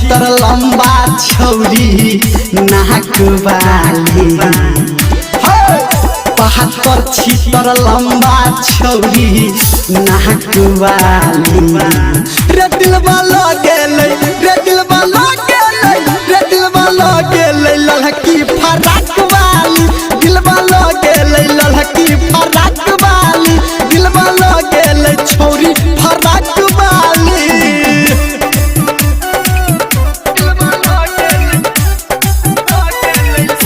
छितर लंबा छौरी नाक वाली 72 छितर लंबा छौरी नाक वाली रे दिलवा लगे रे दिलवा लगे रे दिलवा लगे लड़की फराक वाली दिलवा लगे लड़की फराक वाली दिलवा लगे छौरी फराक वाली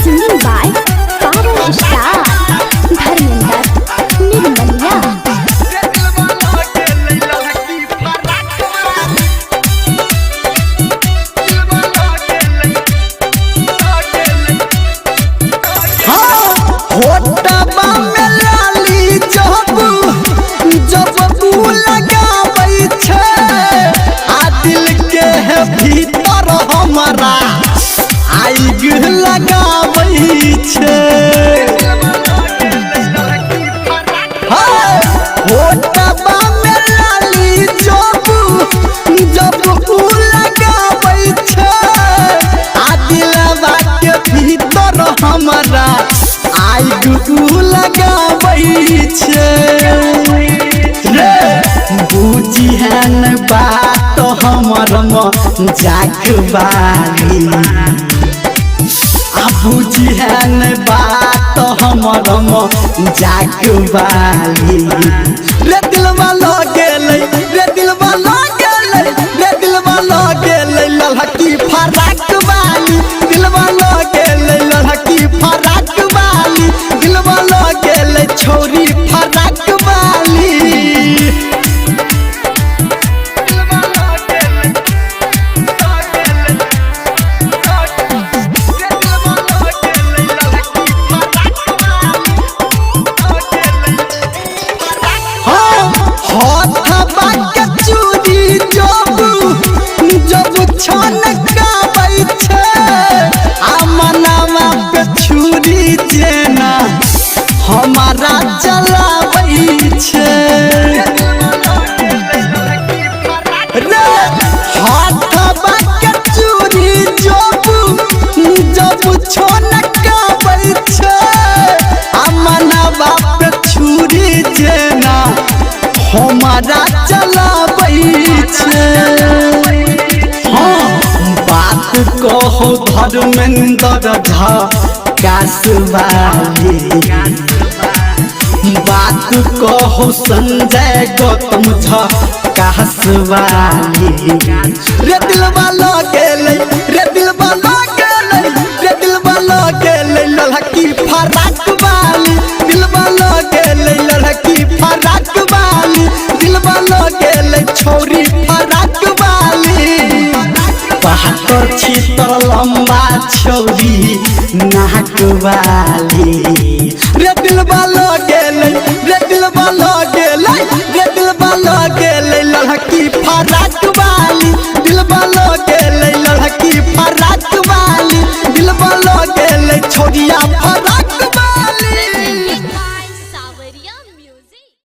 Singing by Power Star Dharminder Nirmaliya होटबा में लाली जब तू लगाबै छे आ दिल के है भीतर हमारा आइग लगाबै छे होटबा में लाली जब तू लगाबै छे आ दिलवा के भीतर हमारा आइग लगाबै छे रे बुझिहन बात हमर जाग वाली आ बुझिहन बात हमर जाग वाली रे दिलवा लगे रे दिलवा लगे रे दिलवा लगे लड़की फराक वाली दिलवा लगे लड़की फराक वाली दिलवा लगे छौरी फराक वाली हथबा के चूड़ी जब छनकाबै छे आ मनवा पे छुरी जेना हमारा चलाबै छे रे हथबा के चूड़ी जब छनकाबै छे आ मनवा पे छुरी जेना हमारा चलाबै छे बात कहो धर्मेंद्र झकास वाली बात कहो संजय गौतम झकास वाली रे दिलवा लगे रे दिलवा लगे रे दिलवा लगे लड़की फराक वाली दिलवा लगे लड़की फराक वाली दिलवा लगे छौरी फराक वाली 72 छितर लंबा छौरी नाक वाली रे दिलवा लगे रे दिलवा लगे रे दिलवा लगे लड़की फराक